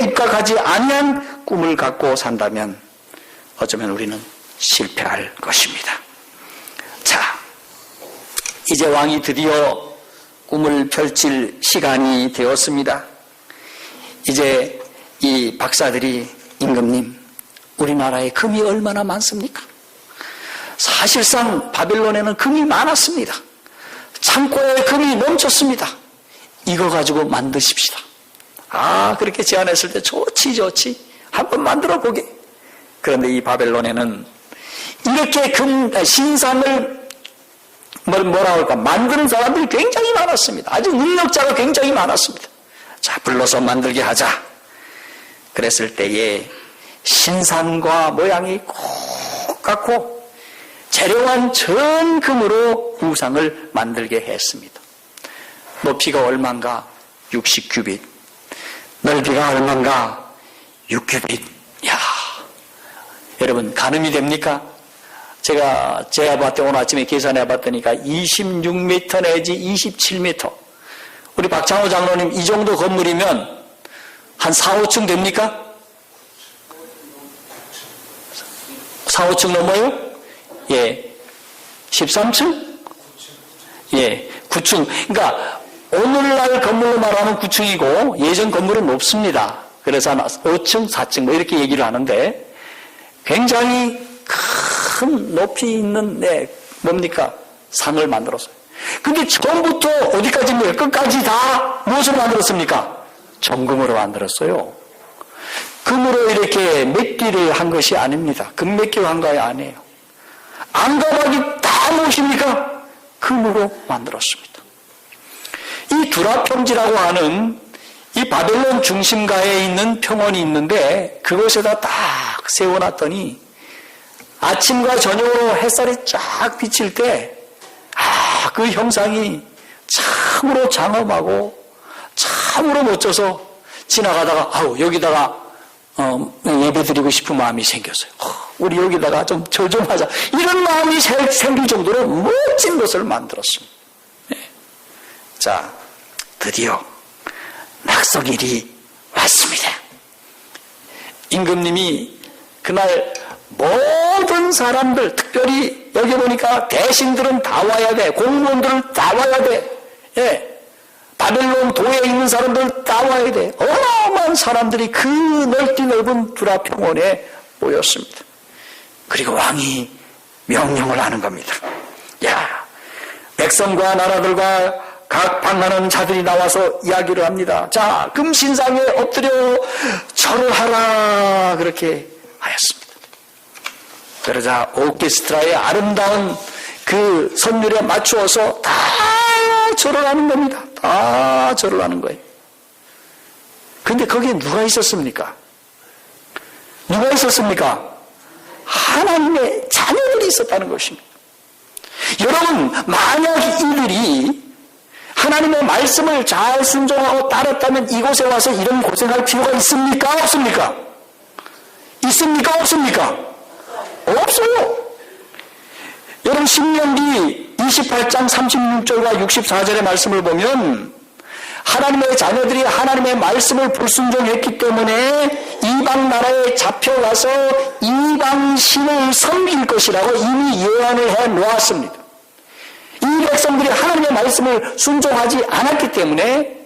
입각하지 아니한 꿈을 갖고 산다면 어쩌면 우리는 실패할 것입니다. 자, 이제 왕이 드디어 꿈을 펼칠 시간이 되었습니다. 이제 이 박사들이 임금님, 우리나라에 금이 얼마나 많습니까? 사실상 바벨론에는 금이 많았습니다. 창고에 금이 넘쳤습니다. 이거 가지고 만드십시다. 그렇게 제안했을 때 좋지. 한번 만들어 보게. 그런데 이 바벨론에는 이렇게 신상을 뭐라 할까 만드는 사람들이 굉장히 많았습니다. 아주 능력자가 굉장히 많았습니다. 자, 불러서 만들게 하자. 그랬을 때에 신상과 모양이 똑같고 재료한 전 금으로 우상을 만들게 했습니다. 높이가 얼마인가? 60규빗. 넓이가 얼마인가? 6규빗. 야, 여러분 가늠이 됩니까? 제가 제 아파트 오늘 아침에 계산해 봤더니까 26m 내지 27m. 우리 박창호 장로님 이 정도 건물이면 한 4, 5층 됩니까? 4, 5층 넘어요? 예. 13층? 예. 9층. 그러니까 오늘날 건물로 말하면 9층이고 예전 건물은 높습니다. 그래서 한 5층, 4층 뭐 이렇게 얘기를 하는데 굉장히 큰 높이 있는 뭡니까? 상을 만들었어요. 근데 처음부터 어디까지입니까? 끝까지 다 무엇으로 만들었습니까? 정금으로 만들었어요. 금으로 이렇게 몇기를 한 것이 아닙니다. 금 몇기로 한 거 아니에요. 안가박이 다 무엇입니까? 금으로 만들었습니다. 이 두라평지라고 하는 이 바벨론 중심가에 있는 평원이 있는데 그곳에다 딱 세워놨더니 아침과 저녁으로 햇살이 쫙 비칠 때 그 형상이 참으로 장엄하고 참으로 멋져서 지나가다가 여기다가 예배드리고 싶은 마음이 생겼어요. 우리 여기다가 좀 절 좀 하자. 이런 마음이 생길 정도로 멋진 것을 만들었습니다. 네. 자, 드디어 낙석일이 왔습니다. 임금님이 그날 모든 사람들, 특별히 여기 보니까 대신들은 다 와야 돼. 공무원들은 다 와야 돼. 예. 바벨론 도에 있는 사람들 다 와야 돼. 어마어마한 사람들이 그 넓은 두라평원에 모였습니다. 그리고 왕이 명령을 하는 겁니다. 야, 백성과 나라들과 각 방하는 자들이 나와서 이야기를 합니다. 자, 금신상에 엎드려 절을 하라. 그렇게 하였습니다. 그러자 오케스트라의 아름다운 그 선율에 맞추어서 다 절을 하는 겁니다. 다 절을 하는 거예요. 근데 거기에 누가 있었습니까? 누가 있었습니까? 하나님의 자녀들이 있었다는 것입니다. 여러분, 만약 이들이 하나님의 말씀을 잘 순종하고 따랐다면 이곳에 와서 이런 고생할 필요가 있습니까? 없습니까? 있습니까? 없습니까? 없어요. 여러분, 신명기 28장 36절과 64절의 말씀을 보면 하나님의 자녀들이 하나님의 말씀을 불순종했기 때문에 이방 나라에 잡혀가서 이방 신을 섬길 것이라고 이미 예언을 해 놓았습니다. 이 백성들이 하나님의 말씀을 순종하지 않았기 때문에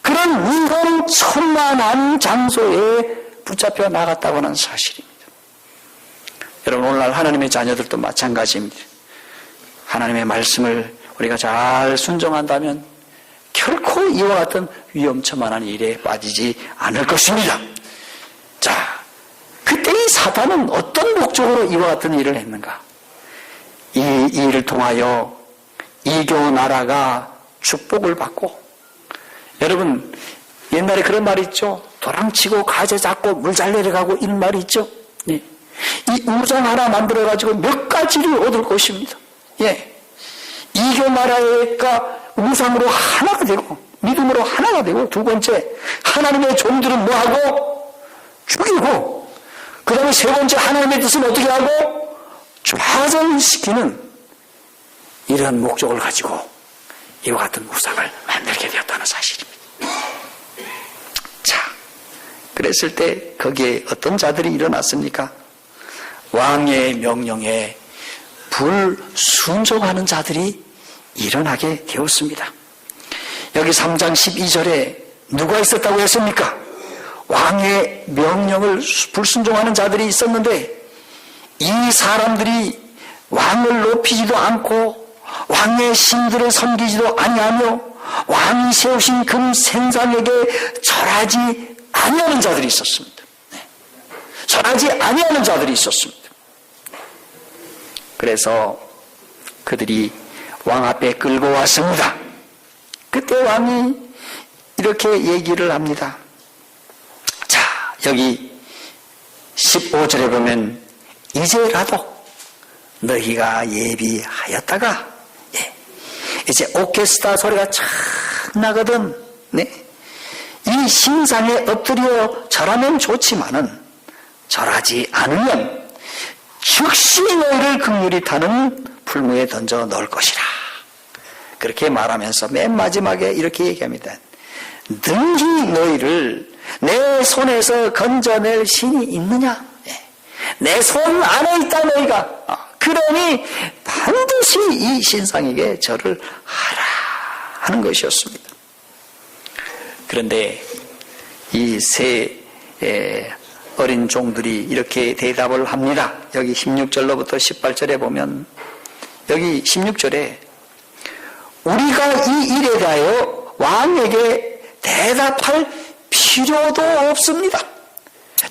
그런 위험천만한 장소에 붙잡혀 나갔다고 하는 사실입니다. 여러분, 오늘날 하나님의 자녀들도 마찬가지입니다. 하나님의 말씀을 우리가 잘 순종한다면 결코 이와 같은 위험천만한 일에 빠지지 않을 것입니다. 자, 그때 이 사단은 어떤 목적으로 이와 같은 일을 했는가? 이 일을 통하여 이교 나라가 축복을 받고, 여러분 옛날에 그런 말이 있죠. 도랑치고 가재 잡고 물 잘 내려가고 이런 말이 있죠. 네. 이 우상 하나 만들어가지고 몇 가지를 얻을 것입니다. 예. 이교 나라가 우상으로 하나가 되고 믿음으로 하나가 되고, 두 번째 하나님의 종들은 뭐하고? 죽이고, 그 다음에 세 번째 하나님의 뜻은 어떻게 하고? 좌절시키는 이러한 목적을 가지고 이와 같은 우상을 만들게 되었다는 사실입니다. 자, 그랬을 때 거기에 어떤 자들이 일어났습니까? 왕의 명령에 불순종하는 자들이 일어나게 되었습니다. 여기 3장 12절에 누가 있었다고 했습니까? 왕의 명령을 불순종하는 자들이 있었는데 이 사람들이 왕을 높이지도 않고 왕의 신들을 섬기지도 아니하며 왕이 세우신 금 생상에게 절하지 아니하는 자들이 있었습니다. 절하지 아니하는 자들이 있었습니다. 그래서 그들이 왕 앞에 끌고 왔습니다. 그때 왕이 이렇게 얘기를 합니다. 자, 여기 15절에 보면 이제라도 너희가 예비하였다가 이제 오케스트라 소리가 촥 나거든. 이 신상에 엎드려 절하면 좋지만은 절하지 않으면 즉시 너희를 극률이 타는 풀무에 던져 넣을 것이라. 그렇게 말하면서 맨 마지막에 이렇게 얘기합니다. 능히 너희를 내 손에서 건져낼 신이 있느냐? 내 손 안에 있다 너희가. 그러니 반드시 이 신상에게 절을 하라 하는 것이었습니다. 그런데 이 세 어린 종들이 이렇게 대답을 합니다. 여기 16절로부터 18절에 보면 여기 16절에 우리가 이 일에 대하여 왕에게 대답할 필요도 없습니다.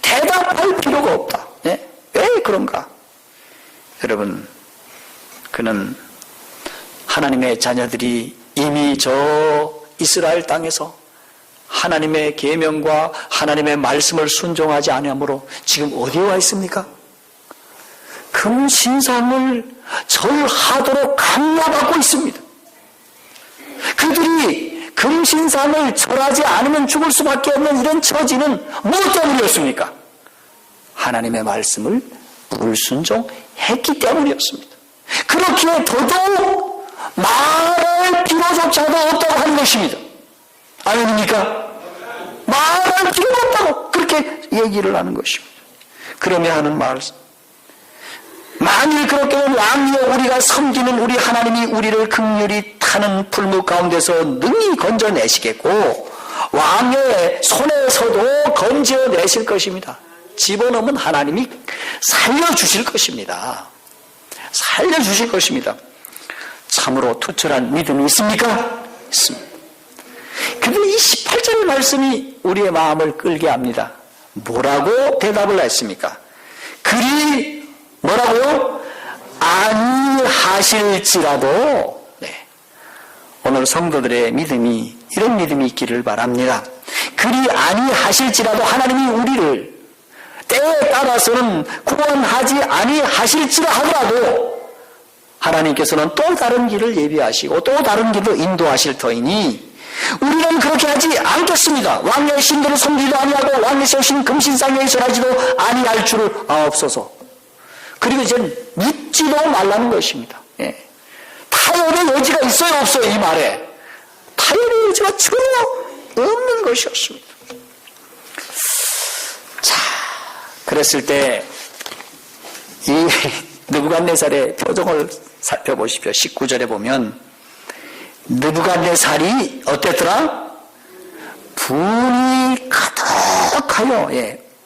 대답할 필요가 없다. 왜 그런가? 여러분, 그는 하나님의 자녀들이 이미 저 이스라엘 땅에서 하나님의 계명과 하나님의 말씀을 순종하지 아니하므로 지금 어디에 와 있습니까? 금신상을 절하도록 강요받고 있습니다. 그들이 금신상을 절하지 않으면 죽을 수밖에 없는 이런 처지는 무엇 때문이었습니까? 하나님의 말씀을 불순종했기 때문이었습니다. 그렇기에 더더욱 말할 필요조차도 없다고 하는 것입니다. 아닙니까? 말할 필요가 없다고 그렇게 얘기를 하는 것입니다. 그러면 하는 말씀, 만일 그렇게 되면 왕이여 우리가 섬기는 우리 하나님이 우리를 극률이 타는 풀무 가운데서 능히 건져내시겠고 왕의 손에서도 건져내실 것입니다. 집어넣으면 하나님이 살려주실 것입니다. 살려주실 것입니다. 참으로 투철한 믿음이 있습니까? 있습니다. 그런데 이 18절의 말씀이 우리의 마음을 끌게 합니다. 뭐라고 대답을 했습니까? 그리 뭐라고요? 아니하실지라도. 오늘 성도들의 믿음이 이런 믿음이 있기를 바랍니다. 그리 아니하실지라도 하나님이 우리를 때에 따라서는 구원하지 아니하실지라 하더라도 하나님께서는 또 다른 길을 예비하시고 또 다른 길로 인도하실 터이니 우리는 그렇게 하지 않겠습니다. 왕의 신들을 섬기지도 아니하고 왕의 세우신 금신상에 절하지도 아니할 줄을 아옵소서. 그리고 이제 묻지도 말라는 것입니다. 타협의 여지가 있어요 없어요? 이 말에 타협의 여지가 전혀 없는 것이었습니다. 자, 그랬을 때 이 느부갓네살의 표정을 살펴보십시오. 19절에 보면 느부갓네살이 어땠더라? 분이 가득하여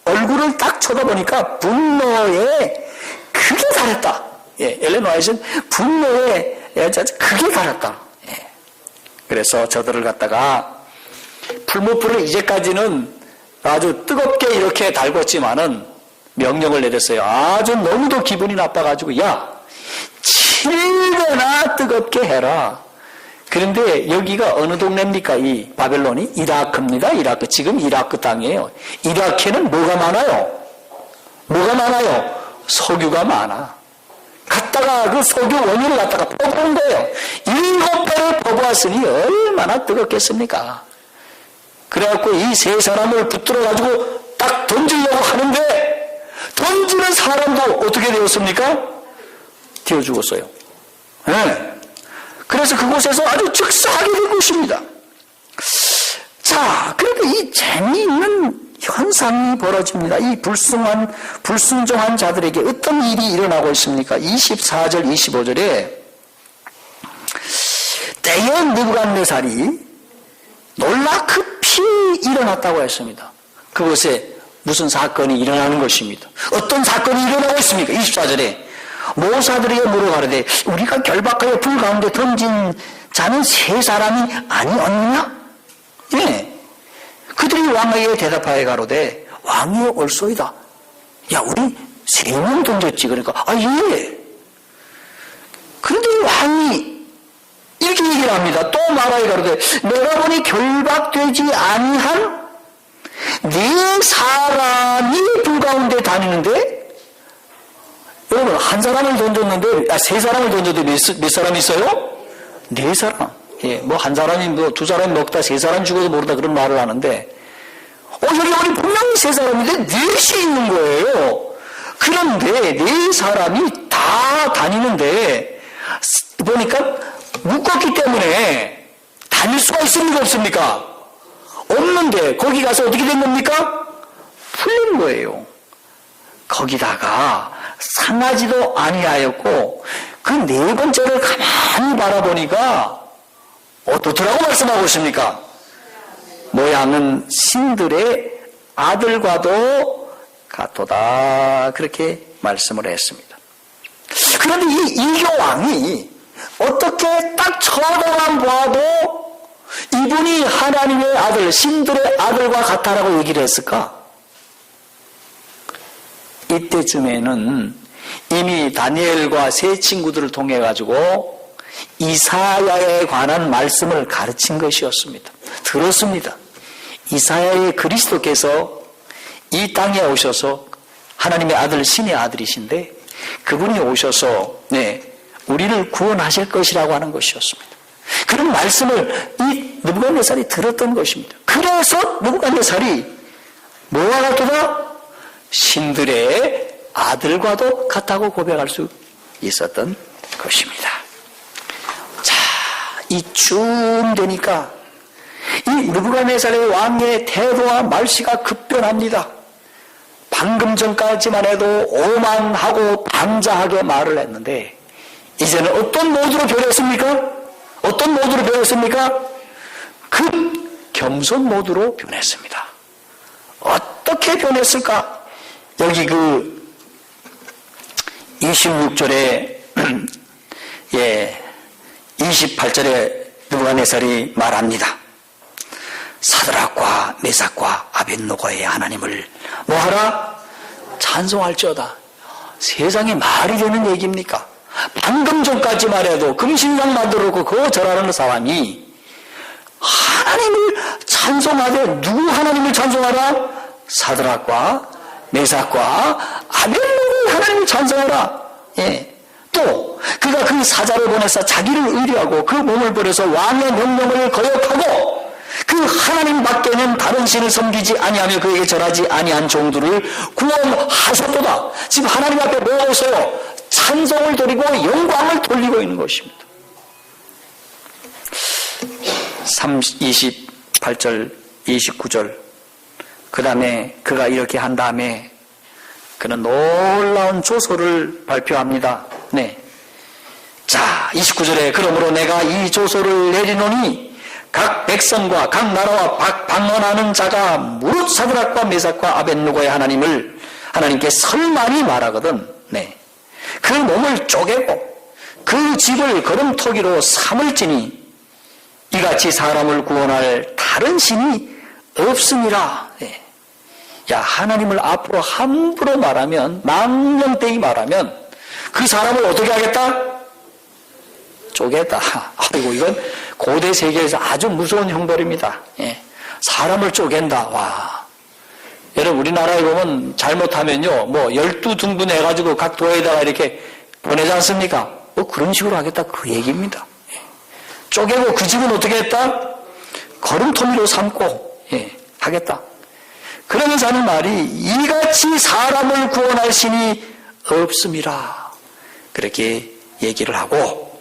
얼굴을 딱 쳐다보니까 분노에 크게 달했다. 엘렌 화이트는 분노에 크게 달았다. 그래서 저들을 갖다가 풀무불을 이제까지는 아주 뜨겁게 이렇게 달궜지만은 명령을 내렸어요. 아주 너무도 기분이 나빠가지고 야 7배나 뜨겁게 해라. 그런데 여기가 어느 동네입니까? 이 바벨론이 이라크입니다. 이라크. 지금 이라크 땅이에요. 이라크에는 뭐가 많아요? 뭐가 많아요? 석유가 많아. 갖다가 그 석유 원유를 갖다가 퍼부은 거예요. 7배를 퍼부었으니 얼마나 뜨겁겠습니까? 그래갖고 이 세 사람을 붙들어가지고 딱 던지려고 하는데 던지는 사람도 어떻게 되었습니까? 튀어 죽었어요. 그래서 그곳에서 아주 즉사하게 된 것입니다. 자, 그런데 이 재미있는 현상이 벌어집니다. 이 불순종한 자들에게 어떤 일이 일어나고 있습니까? 24절, 25절에 때에 느부갓네살이 놀라 급히 일어났다고 했습니다. 그곳에 무슨 사건이 일어나는 것입니다. 어떤 사건이 일어나고 있습니까? 24절에 모사들에게 물어가르되 우리가 결박하여 불 가운데 던진 자는 세 사람이 아니었느냐? 예. 그들이 왕에게 대답하여 가로되 왕이여 옳소이다. 야, 우리 3명 던졌지. 그러니까 예. 그런데 왕이 이렇게 얘기를 합니다. 또 말하여 가로되 내가 보니 결박되지 아니한 4사람이 불 가운데 다니는데, 여러분 한 사람을 던졌는데 3사람을 던졌는데 몇 사람이 있어요? 4사람. 예, 뭐 한 사람이 뭐 2사람이 먹다 3사람 죽어도 모르다 그런 말을 하는데, 여기 우리 분명히 3사람인데 4이 있는 거예요. 그런데 4사람이 다 다니는데 보니까 묶었기 때문에 다닐 수가 있습니까? 없습니까? 없는데 거기 가서 어떻게 된 겁니까? 풀린 거예요. 거기다가 상하지도 아니하였고 그 4번째를 가만히 바라보니까 어떻더라고 말씀하고 있습니까? 모양은 신들의 아들과도 같도다. 그렇게 말씀을 했습니다. 그런데 이 이교왕이 어떻게 딱 쳐다만 봐도 이분이 하나님의 아들, 신들의 아들과 같다라고 얘기를 했을까? 이때쯤에는 이미 다니엘과 세 친구들을 통해 가지고 이사야에 관한 말씀을 가르친 것이었습니다. 들었습니다. 이사야의 그리스도께서 이 땅에 오셔서 하나님의 아들, 신의 아들이신데 그분이 오셔서 우리를 구원하실 것이라고 하는 것이었습니다. 그런 말씀을 이 느부갓네살이 들었던 것입니다. 그래서 느부갓네살이 뭐와 같도다? 신들의 아들과도 같다고 고백할 수 있었던 것입니다. 자, 이쯤 되니까 이 느부갓네살의 왕의 태도와 말씨가 급변합니다. 방금 전까지만 해도 오만하고 방자하게 말을 했는데 이제는 어떤 모드로 변했습니까? 어떤 모드로 변했습니까? 급 겸손 모드로 변했습니다. 어떻게 변했을까? 여기 26절에 28절에 느부갓네살이 말합니다. 사드락과 메삭과 아벳노고의 하나님을 뭐하라? 찬송할지어다. 세상에 말이 되는 얘기입니까? 방금 전까지만 해도 금신상 만들어놓고 그거 절하는 사람이 하나님을 찬송하되 누구 하나님을 찬송하라? 사드락과 메삭과 아벳노고의 하나님을 찬송하라. 예. 또 그가 그 사자를 보내서 자기를 의뢰하고 그 몸을 버려서 왕의 명령을 거역하고 그 하나님 밖에는 다른 신을 섬기지 아니하며 그에게 절하지 아니한 종들을 구원하셨도다. 지금 하나님 앞에 뭐하고 있어요? 찬송을 드리고 영광을 돌리고 있는 것입니다. 28절 29절 그 다음에 그가 이렇게 한 다음에 그는 놀라운 조소를 발표합니다. 자, 29절에 그러므로 내가 이 조소를 내리노니 각 백성과 각 나라와 방언하는 자가 무릇 사드락과 메삭과 아벳노고의 하나님께 설만이 말하거든. 그 몸을 쪼개고 그 집을 거름토기로 삼을지니 이같이 사람을 구원할 다른 신이 없으니라. 야, 하나님을 앞으로 함부로 말하면, 망령되이 말하면 그 사람을 어떻게 하겠다? 쪼개다. 아이고, 이건 고대 세계에서 아주 무서운 형벌입니다. 사람을 쪼갠다. 와. 여러분, 우리나라에 보면 잘못하면요, 12등분 해가지고 각 도에다가 이렇게 보내지 않습니까? 그런 식으로 하겠다. 그 얘기입니다. 쪼개고 그 집은 어떻게 했다? 걸음터미로 삼고, 하겠다. 그러면서 하는 말이, 이같이 사람을 구원할 신이 없음이라. 그렇게 얘기를 하고,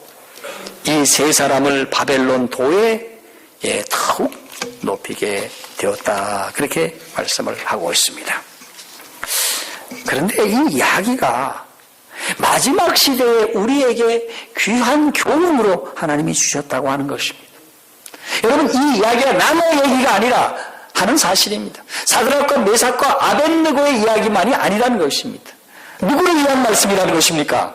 이 세 사람을 바벨론 도에 더욱 높이게 되었다. 그렇게 말씀을 하고 있습니다. 그런데 이 이야기가 마지막 시대에 우리에게 귀한 교훈으로 하나님이 주셨다고 하는 것입니다. 여러분, 이 이야기가 남의 얘기가 아니라 하는 사실입니다. 사드락과 메삭과 아벳느고의 이야기만이 아니라는 것입니다. 누구를 위한 말씀이라는 것입니까?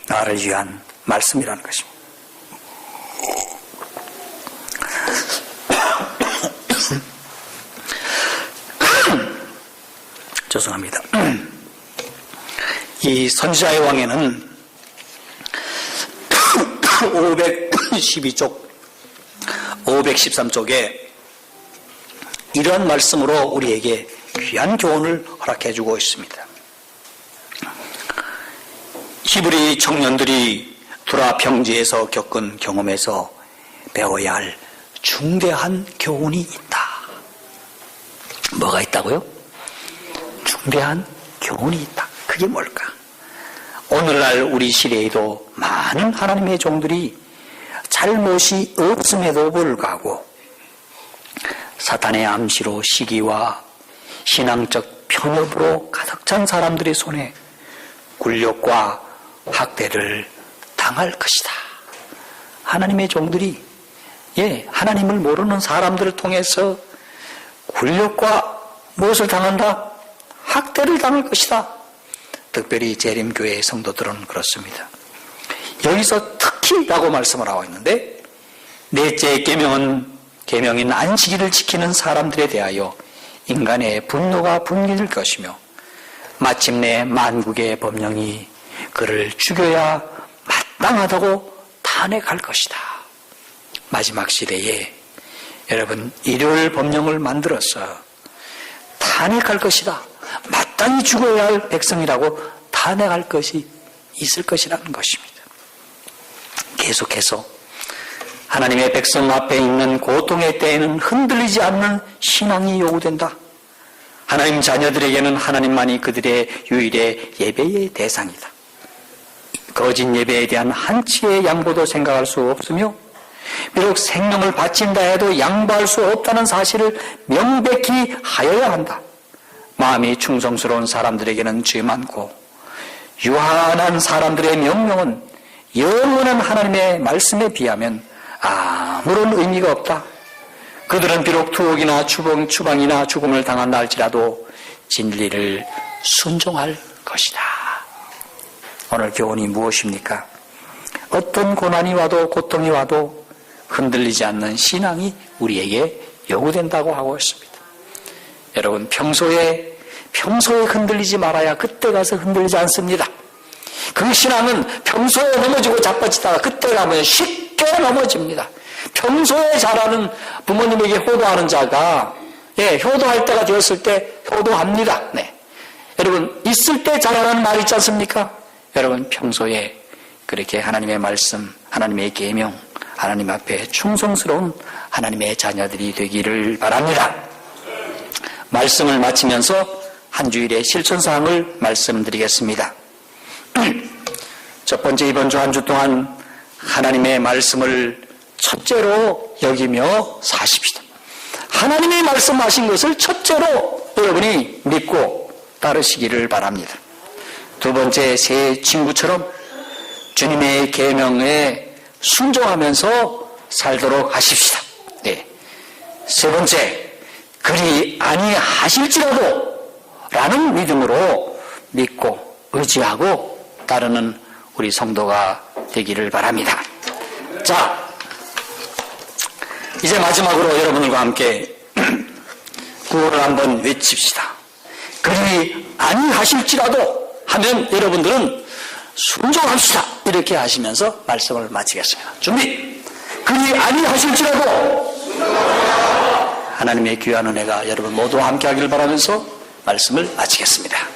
나를 위한 말씀이라는 것입니다. 죄송합니다. 이 선지자의 왕에는 512쪽, 513쪽에 이러한 말씀으로 우리에게 귀한 교훈을 허락해 주고 있습니다. 히브리 청년들이 두라 평지에서 겪은 경험에서 배워야 할 중대한 교훈이 있다. 뭐가 있다고요? 중대한 교훈이 있다. 그게 뭘까? 오늘날 우리 시대에도 많은 하나님의 종들이 잘못이 없음에도 불구하고 사탄의 암시로 시기와 신앙적 편협으로 가득 찬 사람들의 손에 굴욕과 학대를 당할 것이다. 하나님의 종들이 하나님을 모르는 사람들을 통해서 굴욕과 무엇을 당한다? 학대를 당할 것이다. 특별히 재림교회의 성도들은 그렇습니다. 여기서 특히라고 말씀을 하고 있는데, 넷째 계명인 안식일을 지키는 사람들에 대하여 인간의 분노가 분기될 것이며 마침내 만국의 법령이 그를 죽여야 마땅하다고 탄핵할 것이다. 마지막 시대에 여러분, 일요일 법령을 만들어서 탄핵할 것이다. 마땅히 죽어야 할 백성이라고 탄핵할 것이 있을 것이라는 것입니다. 계속해서 하나님의 백성 앞에 있는 고통의 때에는 흔들리지 않는 신앙이 요구된다. 하나님 자녀들에게는 하나님만이 그들의 유일의 예배의 대상이다. 거짓 예배에 대한 한치의 양보도 생각할 수 없으며 비록 생명을 바친다 해도 양보할 수 없다는 사실을 명백히 하여야 한다. 마음이 충성스러운 사람들에게는 죄 많고 유한한 사람들의 명령은 영원한 하나님의 말씀에 비하면 아무런 의미가 없다. 그들은 비록 투옥이나 추방이나 죽음을 당한다 할지라도 진리를 순종할 것이다. 오늘 교훈이 무엇입니까? 어떤 고난이 와도 고통이 와도 흔들리지 않는 신앙이 우리에게 요구된다고 하고 있습니다. 여러분, 평소에 흔들리지 말아야 그때 가서 흔들리지 않습니다. 그 신앙은 평소에 넘어지고 자빠지다가 그때 가면 쉽게 넘어집니다. 평소에 잘하는 부모님에게 효도하는 자가 효도할 때가 되었을 때 효도합니다. 여러분, 있을 때 잘하는 말 있지 않습니까? 여러분, 평소에 그렇게 하나님의 말씀, 하나님의 계명, 하나님 앞에 충성스러운 하나님의 자녀들이 되기를 바랍니다. 말씀을 마치면서 한 주일의 실천사항을 말씀드리겠습니다. 첫 번째, 이번 주 한 주 동안 하나님의 말씀을 첫째로 여기며 사십시다. 하나님의 말씀하신 것을 첫째로 여러분이 믿고 따르시기를 바랍니다. 두 번째, 새 친구처럼 주님의 계명에 순종하면서 살도록 하십시다. 세 번째, 그리 아니하실지라도 라는 믿음으로 믿고 의지하고 따르는 우리 성도가 되기를 바랍니다. 자, 이제 마지막으로 여러분들과 함께 구호를 한번 외칩시다. 그리 아니하실지라도 하면 여러분들은 순종합시다. 이렇게 하시면서 말씀을 마치겠습니다. 준비! 그리 아니하실지라도 하나님의 귀한 은혜가 여러분 모두와 함께 하기를 바라면서 말씀을 마치겠습니다.